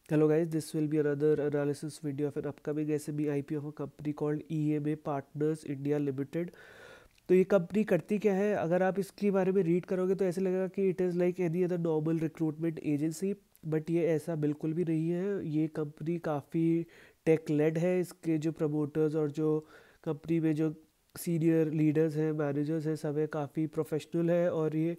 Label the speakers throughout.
Speaker 1: Hello guys, this will be another analysis video of an upcoming SME IPO of a company called EMA Partners India Limited. तो ये company करती क्या है? अगर आप इसके बारे में रीड करोगे तो ऐसे लगेगा कि it is like any other normal recruitment agency, but ये ऐसा बिल्कुल भी नहीं है। ये कंपनी काफ़ी टेक लेड है। इसके जो प्रमोटर्स और जो कंपनी में जो सीनियर लीडर्स हैं, मैनेजर्स हैं, सब है काफ़ी प्रोफेशनल है। और ये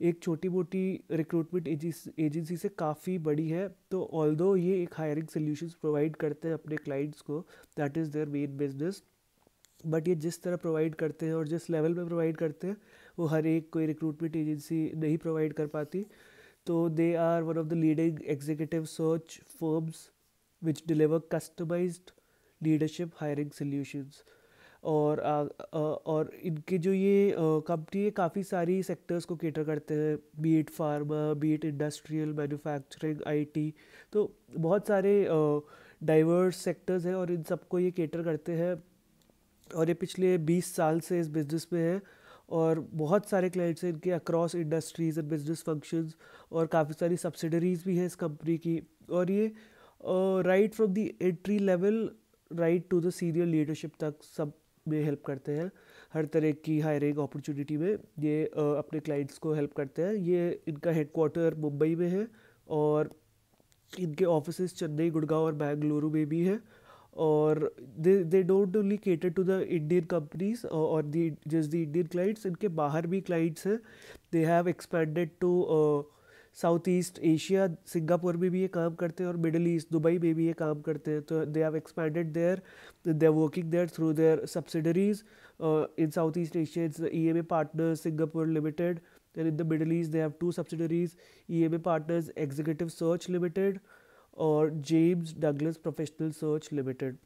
Speaker 1: एक छोटी मोटी रिक्रूटमेंट एजेंसी से काफ़ी बड़ी है। तो ऑल्दो ये एक हायरिंग सोल्यूशंस प्रोवाइड करते हैं अपने क्लाइंट्स को, that is their main business, but ये जिस तरह प्रोवाइड करते हैं और जिस लेवल पे प्रोवाइड करते हैं वो हर एक कोई रिक्रूटमेंट एजेंसी नहीं प्रोवाइड कर पाती। तो they are one of the leading executive search firms which deliver customised leadership hiring solutions. और इनके जो ये कंपनी है काफ़ी सारी सेक्टर्स को केटर करते हैं, B it pharma, B it industrial, manufacturing, IT. तो बहुत सारे डाइवर्स सेक्टर्स हैं और इन सबको ये केटर करते हैं। और ये पिछले 20 साल से इस बिज़नेस में है और बहुत सारे क्लाइंट्स हैं इनके across industries and business functions, और काफ़ी सारी सब्सिडरीज भी हैं इस कंपनी की। और ये right from the entry level right to the senior leadership तक सब में हेल्प करते हैं। हर तरह की हायरिंग अपॉर्चुनिटी में ये अपने क्लाइंट्स को हेल्प करते हैं। ये इनका हेडक्वार्टर मुंबई में है और इनके ऑफिसेज चेन्नई, गुड़गांव और बेंगलुरु में भी है। और they don't only cater to the Indian companies और the just the Indian clients, इनके बाहर भी क्लाइंट्स हैं। They have expanded to South East Asia, Singapore में भी ये काम करते हैं और मिडल ईस्ट दुबई में भी ये काम करते हैं। तो they have expanded there, they are working there through their subsidiaries. In South East Asia it's EMA Partners Singapore Limited, and in the Middle East they have two subsidiaries, EMA Partners Executive Search Limited और James Douglas professional search limited.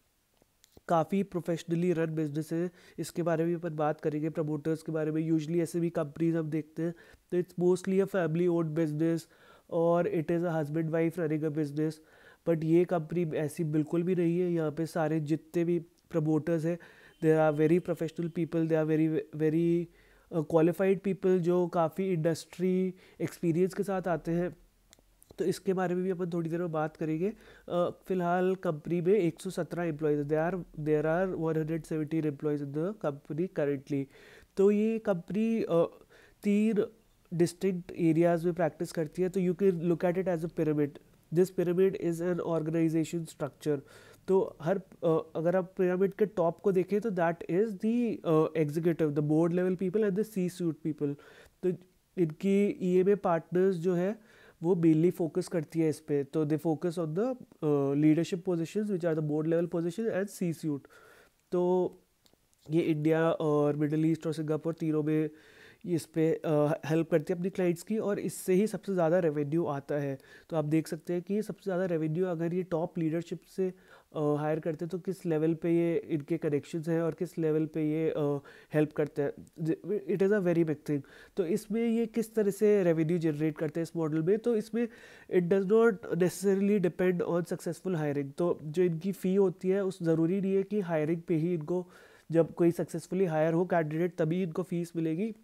Speaker 1: काफ़ी professionally run business है। इसके बारे में अपन बात करेंगे। Promoters के बारे में यूजुअली ऐसे भी कंपनीज हम देखते हैं तो it's mostly a family owned business और it is a husband wife running a business. But ये कंपनी ऐसी बिल्कुल भी नहीं है। यहाँ पे सारे जितने भी प्रमोटर्स हैं they are very professional people, they are very very qualified people जो काफ़ी इंडस्ट्री एक्सपीरियंस के साथ आते हैं। तो इसके बारे में भी अपन थोड़ी देर में बात करेंगे। फिलहाल कंपनी में 117 employees, there are 117 employees in the company currently. तो ये कंपनी 3 डिस्टिंक्ट एरियाज में प्रैक्टिस करती है। तो you can look at it as a pyramid. This pyramid is an organisation structure. तो अगर आप पिरामिड के टॉप को देखें तो that is the executive, the board level people and the C-suite people. तो इनकी EMA पार्टनर्स जो है वो मेनली फोकस करती है इस पे। तो they focus on the leadership positions which are the board level position and C-suite। तो ये इंडिया और मिडल ईस्ट और सिंगापुर तीनों में इस पे हेल्प करती है अपनी क्लाइंट्स की, और इससे ही सबसे ज़्यादा रेवेन्यू आता है। तो आप देख सकते हैं कि सबसे ज़्यादा रेवेन्यू अगर ये टॉप लीडरशिप से हायर करते हैं तो किस लेवल पे ये इनके कनेक्शंस हैं और किस लेवल पे ये हेल्प करते हैं। It is a very big thing. तो इसमें ये किस तरह से रेवेन्यू जनरेट करते हैं इस मॉडल में, तो इसमें it does not necessarily depend on successful hiring. तो जो इनकी फ़ी होती है उस ज़रूरी नहीं है कि हायरिंग पे ही इनको, जब कोई सक्सेसफुली हायर हो कैंडिडेट तभी इनको फीस मिलेगी।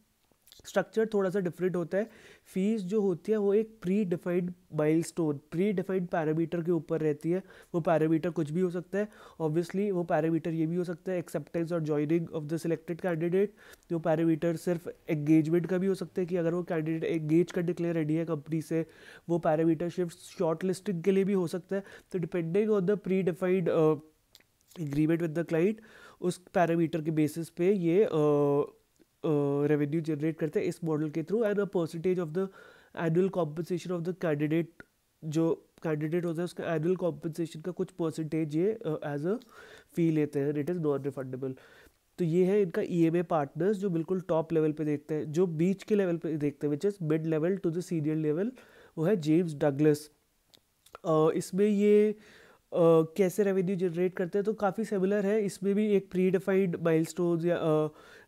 Speaker 1: स्ट्रक्चर थोड़ा सा डिफरेंट होता है। फीस जो होती है वो एक pre defined milestone, pre defined parameter के ऊपर रहती है। वो पैरामीटर कुछ भी हो सकता है। ऑब्वियसली वो पैरामीटर ये भी हो सकता है एक्सेप्टेंस और joining of the selected candidate. जो पैरामीटर सिर्फ एंगेजमेंट का भी हो सकता है कि अगर वो कैंडिडेट एंगेज करने के लिए रेडी है कंपनी से। वो पैरामीटर सिर्फ शॉर्ट लिस्टिंग के लिए भी हो सकता है। तो depending on the pre defined agreement with the client, उस पैरामीटर के बेसिस पे ये रेवेन्यू जनरेट करते हैं इस मॉडल के through. And a percentage of the annual compensation of the candidate, जो कैंडिडेट होता है उसका एनुअल कॉम्पनसेशन का कुछ परसेंटेज ये एज अ फी लेते हैं। It is non refundable. तो ये है इनका EMA पार्टनर्स जो बिल्कुल टॉप लेवल पे देखते हैं। जो बीच के लेवल पे देखते हैं which is mid level to the senior level, वो है जेम्स डगलस। इसमें ये कैसे रेवेन्यू जनरेट करते हैं तो काफ़ी सिमिलर है। इसमें भी एक प्री डिफाइंड माइलस्टोन्स या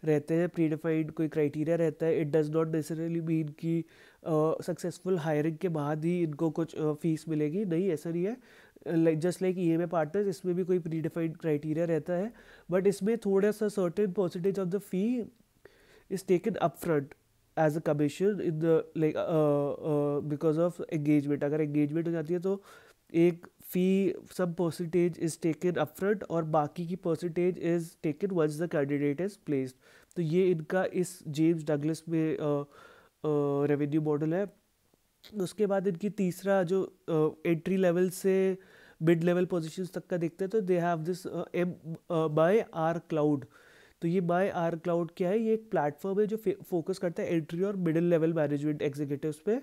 Speaker 1: रहते हैं, प्री डिफाइंड कोई क्राइटेरिया रहता है। It does not necessarily mean कि सक्सेसफुल हायरिंग के बाद ही इनको कुछ फीस मिलेगी, नहीं ऐसा नहीं है। जस्ट लाइक EMA पार्टनर्स इसमें भी कोई प्री डिफाइंड क्राइटेरिया रहता है, बट इसमें थोड़ा सा certain percentage of the fee is taken up front as a commission in the like because of engagement. अगर एंगेजमेंट हो जाती है तो एक fee some percentage is taken upfront और बाकी की percentage is taken once the candidate is placed. तो ये इनका इस जेम्स डगलस में रेवेन्यू मॉडल है। उसके बाद इनकी तीसरा जो एंट्री लेवल से मिड लेवल पोजीशंस तक का देखते हैं तो they have this M by R cloud. तो ये बाय आर क्लाउड क्या है, ये एक प्लेटफॉर्म है जो फोकस करता है एंट्री और मिडिल लेवल मैनेजमेंट एग्जीक्यूटिव्स पे।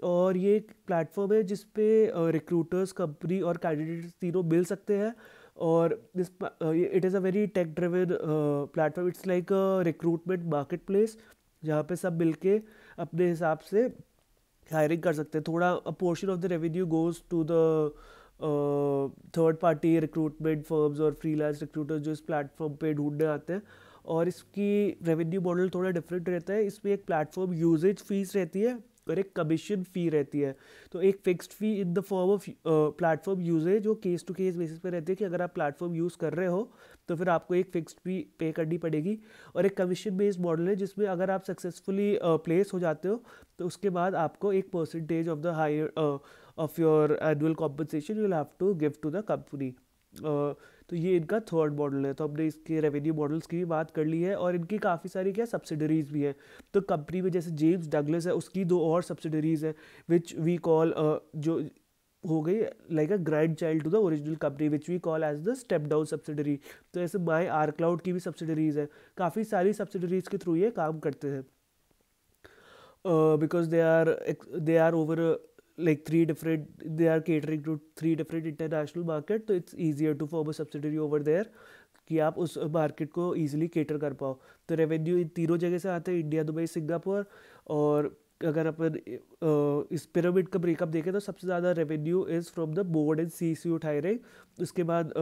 Speaker 1: और ये एक प्लेटफॉर्म है जिसपे रिक्रूटर्स, कंपनी और कैंडिडेट्स तीनों मिल सकते हैं। और this it is a very tech driven platform. It's like a recruitment marketplace जहाँ पे सब मिलके अपने हिसाब से हायरिंग कर सकते हैं। थोड़ा a portion of the revenue goes to the third party recruitment firms और फ्रीलांस रिक्रूटर्स जो इस प्लेटफॉर्म पे ढूंढने आते हैं। और इसकी रेवेन्यू मॉडल थोड़ा डिफरेंट रहता है। इसमें एक प्लेटफॉर्म यूजेज फीस रहती है और एक कमीशन फ़ी रहती है। तो एक fixed fee in the form of platform usages जो केस टू केस बेसिस पे रहती है कि अगर आप प्लेटफॉर्म यूज़ कर रहे हो तो फिर आपको एक फिक्स्ड फ़ी पे करनी पड़ेगी। और एक कमीशन बेस्ड मॉडल है जिसमें अगर आप सक्सेसफुली प्लेस हो जाते हो तो उसके बाद आपको एक percentage of the hire of your annual compensation you will have to give to the company. तो ये इनका थर्ड मॉडल है। तो हमने इसके रेवेन्यू मॉडल्स की भी बात कर ली है और इनकी काफ़ी सारी क्या सब्सिडरीज भी हैं। तो कंपनी में जैसे जेम्स डगलस है उसकी दो और सब्सिडरीज है विच वी कॉल जो हो गई like a grandchild to the original company which we call as the step down subsidiary. तो ऐसे माई आर क्लाउड की भी सब्सिडरीज है। काफ़ी सारी सब्सिडरीज के थ्रू ये काम करते हैं because they are over like they are catering to three different international market, तो it's easier to form a subsidiary over there कि आप उस मार्केट को ईजिली केटर कर पाओ। तो रेवेन्यू इन तीनों जगह से आते हैं, इंडिया, दुबई, सिंगापुर। और अगर अपन इस पिरामिड का ब्रेकअप देखें तो सबसे ज़्यादा revenue is from the board and C suite hiring. उसके बाद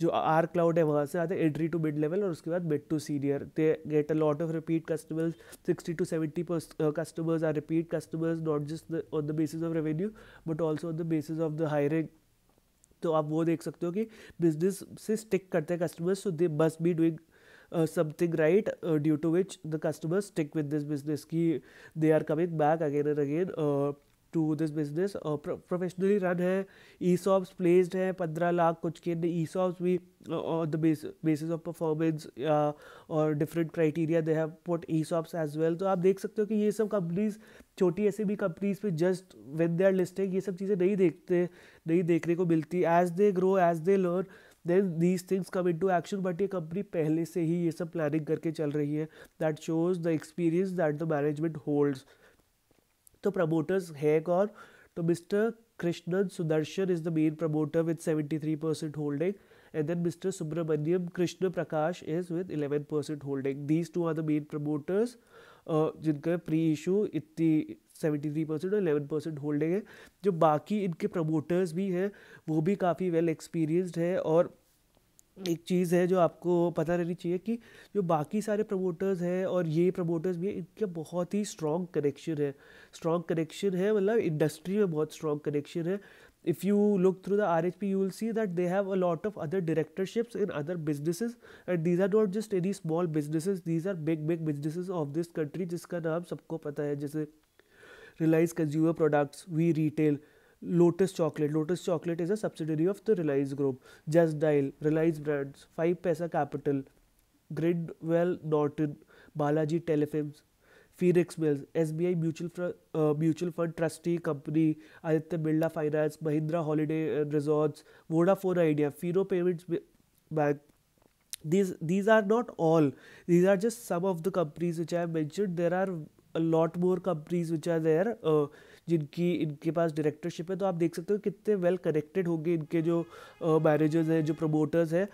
Speaker 1: जो आर क्लाउड है वहाँ से आते हैं एंट्री टू मिड लेवल और उसके बाद mid to senior. They get a lot of repeat customers. 60 to 70% customers are repeat customers, not just on the basis of revenue but also on the basis of the hiring। तो आप वो देख सकते हो कि बिजनेस से stick करते हैं customers, so they must be doing something right due to which the customers stick with this business की they are coming back again and again to this business. Professionally run है, ESOPs placed है 15 लाख कुछ के ESOPs भी on the basis of performance और different criteria they have put ESOPs as well. तो आप देख सकते हो कि ये सब कंपनीज छोटी ऐसे भी कंपनीज पे just when they are listing ये सब चीज़ें नहीं देखने को मिलती। As they grow, as they learn, then these things come into action. But ये कंपनी पहले से ही ये सब प्लानिंग करके चल रही है। That shows the experience that the management holds. तो प्रमोटर्स है कौन, तो mister Krishnan Sudarshan is the main promoter with 73% holding and then Mr. Subramaniam Krishna Prakash is with 11% holding. These two are the main promoters जिनका pre issue इतनी 73% और 11% holding है। जो बाकी इनके प्रमोटर्स भी हैं वो भी काफ़ी वेल एक्सपीरियंस्ड है। और एक चीज़ है जो आपको पता रहनी चाहिए कि जो बाकी सारे प्रमोटर्स हैं और ये प्रमोटर्स भी हैं इनका बहुत ही स्ट्रॉन्ग कनेक्शन है मतलब इंडस्ट्री में बहुत स्ट्रॉन्ग कनेक्शन है। If you look through the RHP, you will see that they have a lot of other directorships in other businesses, and these are not just any small businesses, these are big businesses of this country जिसका नाम सबको पता है, जैसे Reliance Consumer Products, We Retail, Lotus Chocolate is a subsidiary of the Reliance Group, Just Dial, Reliance Brands, 5 Paisa Capital, Grindwell Norton, Balaji Telefilms, Phoenix Mills, SBI Mutual Fund Trustee Company, Aditya Birla Finance, Mahindra Holiday Resorts, Vodafone Idea, Fino Payments Bank. These are not all. These are just some of the companies which I have mentioned. There are a lot more companies which are there जिनकी इनके पास directorship है। तो आप देख सकते हो कितने well connected होंगे इनके जो मैनेजर्स हैं, जो प्रमोटर्स हैं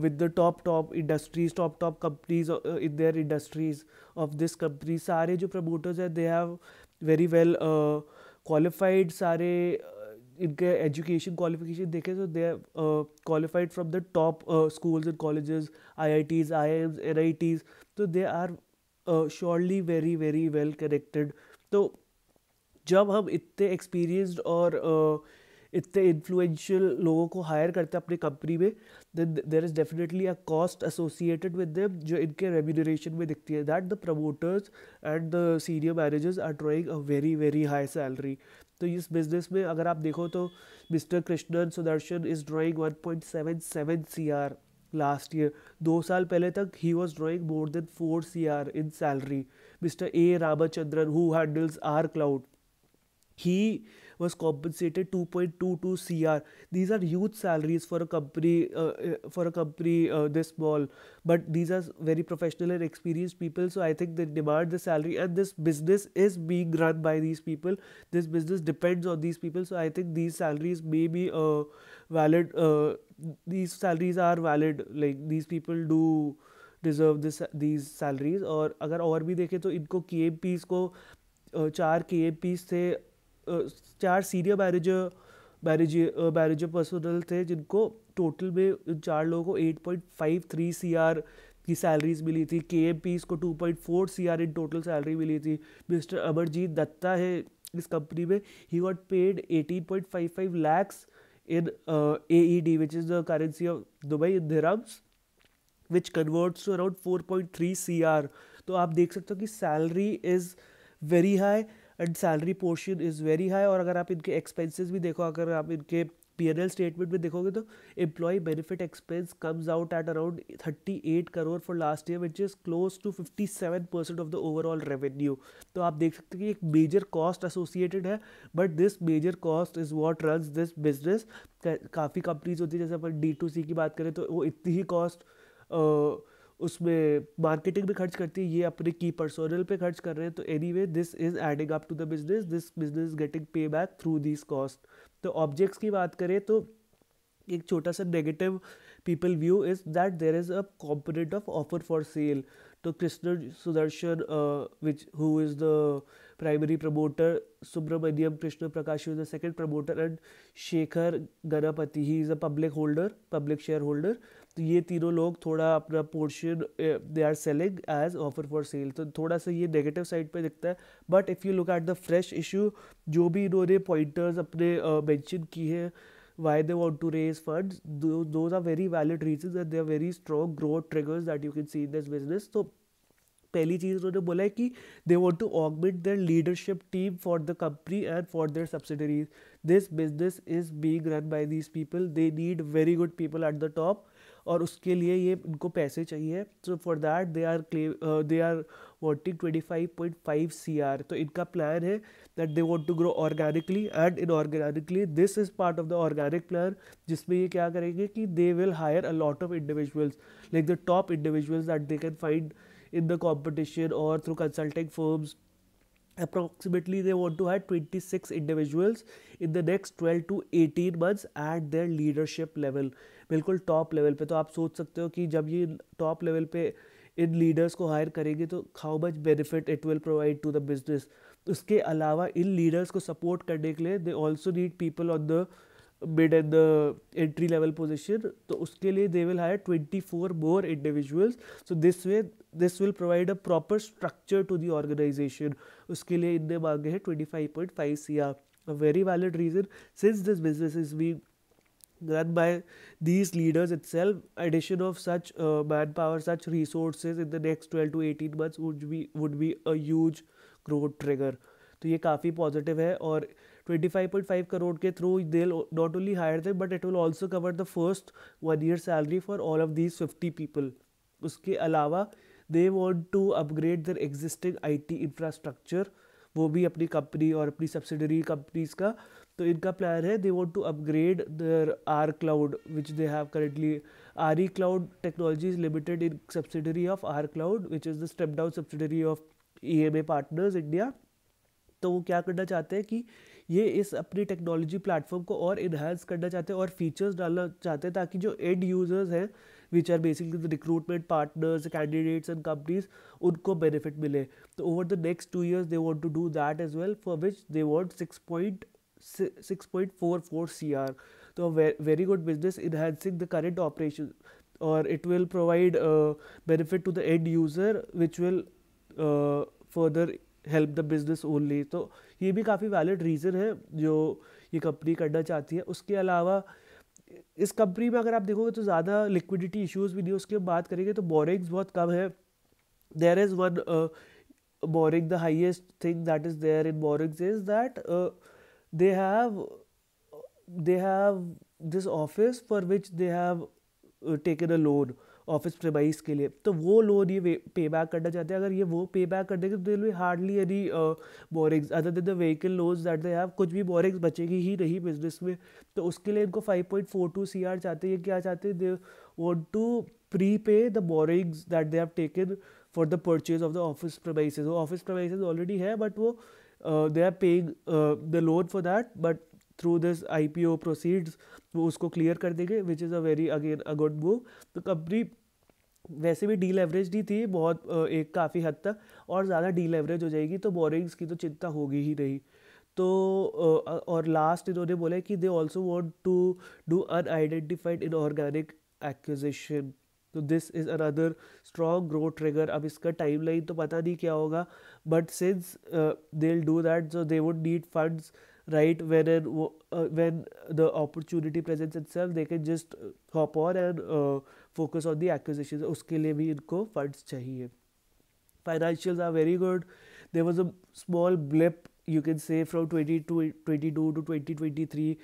Speaker 1: with the top industries, top companies in their industries of this company। सारे जो promoters हैं they have very well qualified। सारे इनके education qualification देखें तो they are qualified from the top schools and colleges, IITs, IIMs, NITs। तो they are surely very well connected। तो जब हम इतने एक्सपीरियंस्ड और इतने इन्फ्लुएंशियल लोगों को हायर करते हैं अपनी कंपनी में, then there is definitely a cost associated with them जो इनके रेम्यूनरेशन में दिखती है। That the promoters and the senior managers are drawing a very high salary. तो इस बिजनेस में अगर आप देखो तो mister Krishnan Sudarshan is drawing 1.77 CR last year. 2 साल पहले तक ही was drawing more than 4 CR in salary. Mister A Ramachandran who handles R cloud, he was compensated 2.22 CR. These are huge salaries for a company this small, but these are very professional and experienced people, so I think they demand the salary, and this business is being run by these people. This business depends on these people, so I think these salaries may be valid. These salaries are valid, like these people do deserve these salaries. और अगर और भी देखें तो इनको KMPs को 4 KMPs थे, 4 senior manager personnel थे जिनको टोटल में इन 4 लोगों को 8.53 CR की सैलरीज मिली थी. KMPs को 2.4 CR इन टोटल सैलरी मिली थी. मिस्टर अमरजीत दत्ता है इस कंपनी में, he got paid 18.55 lakhs in AED, which is the currency of Dubai in dirhams, which converts to around 4.3 CR. तो आप देख सकते हो कि salary is very high and salary portion is very high. और अगर आप इनके एक्सपेंसेस भी देखो, अगर आप इनके P&L स्टेटमेंट में देखोगे तो employee benefit expense comes out at around 38 crore for last year, which is close to 57% of the overall revenue. तो आप देख सकते हैं कि एक मेजर कॉस्ट एसोसिएटेड है, but this major cost is what runs this business. काफ़ी कंपनीज होती है, जैसे अपन D2C की बात करें तो वो इतनी ही कॉस्ट उसमें मार्केटिंग में खर्च करती है, ये अपने की पर्सोनल पे खर्च कर रहे हैं. तो anyway this is adding up to the business, this business getting pay back through this cost. तो ऑब्जेक्ट्स की बात करें तो एक छोटा सा negative people view is that there is a component of offer for sale. तो Krishna Sudarshan which who is the primary promoter, Subramaniam Krishna Prakash is the second promoter, and Shekhar Ganapathi he is a public shareholder. तो ये तीनों लोग थोड़ा अपना portion they are selling as offer for sale. तो थोड़ा सा ये नेगेटिव साइड पे दिखता है. But if you look at the fresh issue, जो भी इन्होंने पॉइंटर्स अपने मेंशन किए हैं why they want to raise funds, those are very valid reasons and they are very strong growth triggers that you can see in this business. तो पहली चीज़ उन्होंने बोला है कि they want to augment their leadership team for the company and for their subsidiaries. This business is being run by these people, they need very good people at the top, और उसके लिए ये उनको पैसे चाहिए. So for that they are wanting 25.5 CR. तो इनका plan है that they want to grow organically and inorganically. This is part of the organic plan, जिसमें ये क्या करेंगे कि they will hire a lot of individuals, like the top individuals that they can find in the competition or through consulting firms. Approximately they want to hire 26 individuals in the next 12 to 18 months at their leadership level. बिल्कुल top level पे. तो आप सोच सकते हो कि जब ये टॉप लेवल पे इन लीडर्स को हायर करेंगे तो how much benefit it will provide to the business. उसके अलावा इन लीडर्स को सपोर्ट करने के लिए they also need people on the mid and the entry level position. तो उसके लिए they will hire 24 more individuals. So this will provide a proper structure to the organization. उसके लिए इनने मांगे हैं 25.5 CR. A very valid reason, since this business is being run by these leaders itself. Addition of such manpower, such resources in the next 12 to 18 months would be a huge growth trigger. तो ये काफ़ी positive है. और 25.5 करोड़ के through they not only hire them but it will also cover the first 1 year salary for all of these 50 people. उसके अलावा they want to upgrade their existing IT infrastructure, वो भी अपनी कंपनी और अपनी सब्सिडरी कंपनीज का. तो इनका प्लान है they want to upgrade their R Cloud which they have currently. RE cloud technologies limited in subsidiary of R Cloud which is the step down subsidiary of EMA partners India. तो वो क्या करना चाहते हैं कि ये इस अपनी टेक्नोलॉजी प्लेटफॉर्म को और इन्हांस करना चाहते हैं और फीचर्स डालना चाहते हैं ताकि जो एंड यूजर्स हैं which are basically the recruitment partners, candidates and companies, उनको बेनिफिट मिले. तो over the next 2 years they want to do that as well, for which they want 6.44 CR. तो very good business enhancing the current operation, और it will provide benefit to the end user which will further help the business only. तो ये भी काफ़ी valid reason है जो ये company करना चाहती है. उसके अलावा इस कंपनी में अगर आप देखोगे तो ज़्यादा लिक्विडिटी इश्यूज़ भी नहीं. उसके बात करेंगे तो बोरिंग्स बहुत कम है. There is one borrowing, the highest thing that is there in borrowings is that they have they have this office for which they have taken a loan office premise के लिए, तो वो लोन ये पे back करना चाहते हैं. अगर ये वो पे बैक कर देंगे तो दिल में hardly any borings other than the vehicle loans that they have. कुछ भी बोरिंग्स बचेगी ही नहीं बिजनेस में. तो उसके लिए इनको 5.42 CR चाहते हैं. ये क्या चाहते हैं? They want to prepay the borrowings that they have taken for the purchase of the office premises. वो ऑफिस प्रेमाइसेस ऑलरेडी है बट वो they are paying the loan for that, but through this IPO proceeds वो उसको clear कर देंगे, which is a very again a good move. तो company वैसे भी डीलेवरेज ही थी बहुत एक काफ़ी हद तक, और ज़्यादा डीलेवरेज हो जाएगी तो बोरिंग्स की तो चिंता होगी ही नहीं. तो और लास्ट इन्होंने बोला है कि they also want to do unidentified inorganic acquisition. तो this is another strong growth trigger. अब इसका टाइमलाइन तो पता नहीं क्या होगा, but since they will do that so they would need funds right when the opportunity presents itself they can just hop on and focus on the acquisitions. उसके लिए भी इनको funds चाहिए. Financials are very good. There was a small blip you can say from 2022 to 2023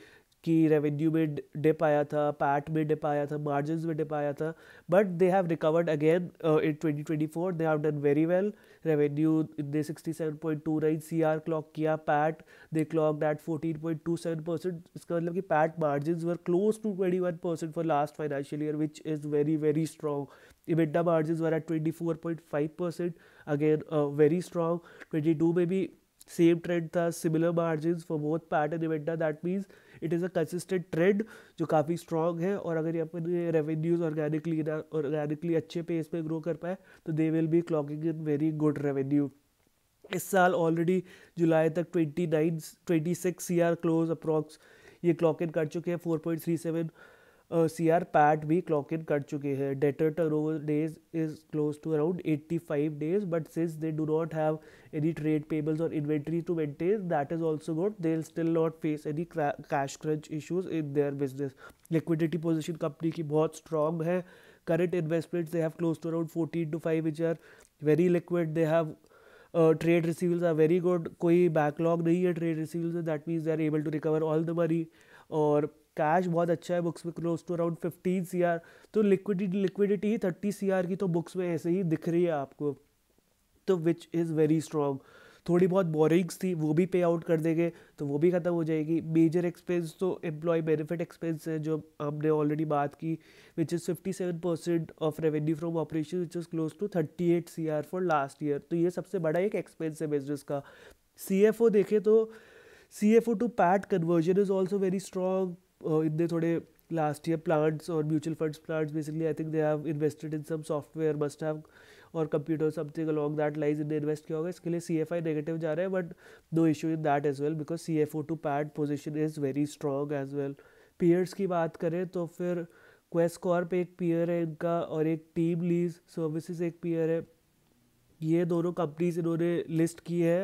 Speaker 1: कि revenue में dip आया था, PAT में डिप आया था, मार्जिन्स में डिप आया था, but they have recovered again in 2024. They have done very well. Revenue they 67.29 CR clock किया. PAT they clock that 14.27%. इसका मतलब कि PAT margins were close to 21% for last financial year, which is very very strong. EBITDA margins were at 24.5%, again very strong. 22 में भी same trend था, similar margins for both PAT and EBITDA. That means it is a consistent trend जो काफ़ी strong है. और अगर ये अपने रेवेन्यूज़ ऑर्गेनिकली अच्छे पेस पे ग्रो कर पाए तो they will be clocking in very good revenue. इस साल ऑलरेडी जुलाई तक 26 CR क्लोज अप्रॉक्स ये क्लॉक इन कर चुके हैं. 4.37 CR पैट भी क्लॉक इन कर चुके हैं. Debtor turnover days is close to around 85 days, but since they do not have any trade payables or inventory to maintain, that is also good. They'll still not face any cash crunch issues in their business. Liquidity position company की बहुत strong है. Current investments they have close to around 14 to 5 which are very liquid. They have trade receivables are very good. कोई backlog नहीं है trade receivables. That means they are able to recover all the money. और cash बहुत अच्छा है books में, close to around 15 CR. तो liquidity 30 CR की तो बुक्स में ऐसे ही दिख रही है आपको, तो विच इज़ वेरी स्ट्रॉन्ग. थोड़ी बहुत बोरिंग्स थी वो भी पे आउट कर देंगे तो वो भी ख़त्म हो जाएगी. मेजर एक्सपेंस तो एम्प्लॉय बेनिफिट एक्सपेंस है जो हमने ऑलरेडी बात की, which is 57% of revenue from operation, which is close to 38 CR for last year. तो ये सबसे बड़ा एक एक्सपेंस है बिजनेस का. CFO देखें तो CFO to PAT conversion is also very strong. इतने थोड़े लास्ट ईयर प्लांट्स और mutual funds plants basically I think they have invested in some software must have और computer something along that lines इन्हें invest किया होगा. इसके लिए CFI negative जा रहा है, but no issue in that as well because CFO to PAT position is very strong as well. Peers की बात करें तो फिर क्वेस्ट कॉर्प एक पीयर है इनका, और एक टीम लीज सर्विसेज एक पीयर है. ये दोनों कंपनीज इन्होंने लिस्ट की है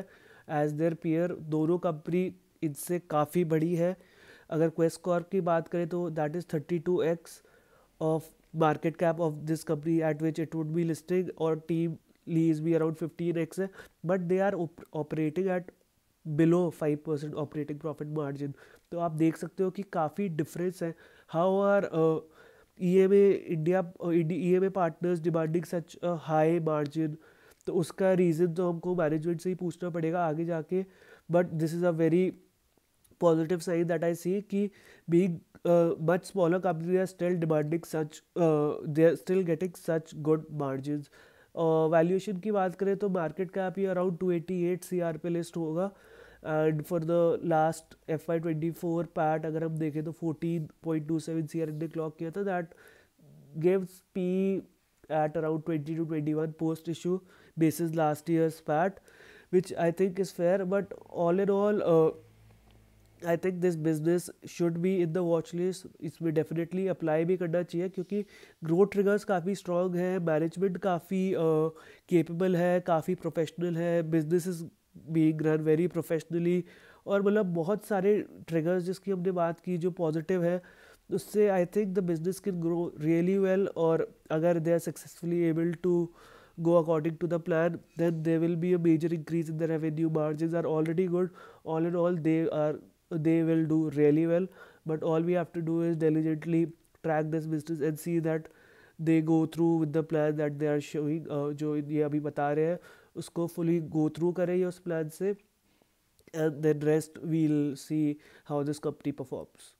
Speaker 1: एज देयर पीयर. दोनों कंपनी इनसे काफ़ी बड़ी है. अगर क्वेस्ट कॉर्प की बात करें तो that is 32x of market cap of this company at which it would be listing, और team lease भी around 15x है, but they are operating at below 5% operating profit margin. तो आप देख सकते हो कि काफ़ी डिफरेंस है. How are EMA partners demanding such a high margin? तो उसका रीज़न तो हमको मैनेजमेंट से ही पूछना पड़ेगा आगे जाके, but this is a very positive sign that I see कि being much smaller companies are still demanding such they are still getting such good margins. Valuation की बात करें तो मार्केट कैप ही अराउंड 288 CR पे लिस्ट होगा. And for the last FY24 PAT अगर हम देखें तो 14.27 CR ने क्लॉक किया था. That gives P at around 20 to 21 post issue basis last year's PAT, which I think is fair. But all in all I think this business should be in the watch list. इसमें definitely apply भी करना चाहिए क्योंकि growth triggers काफ़ी strong है, management काफ़ी capable है, काफ़ी प्रोफेशनल है, business is being run very professionally. और मतलब बहुत सारे ट्रिगर्स जिसकी हमने बात की जो पॉजिटिव है, उससे I think the business can grow really well. और अगर they are successfully able to go according to the plan, then there will be a major increase in the revenue. Margins are already good. All in all, they are they will do really well, but all we have to do is diligently track this business and see that they go through with the plan that they are showing, जो ये अभी बता रहे हैं उसको fully go through करें ये उस plan से, and then rest we'll see how this company performs.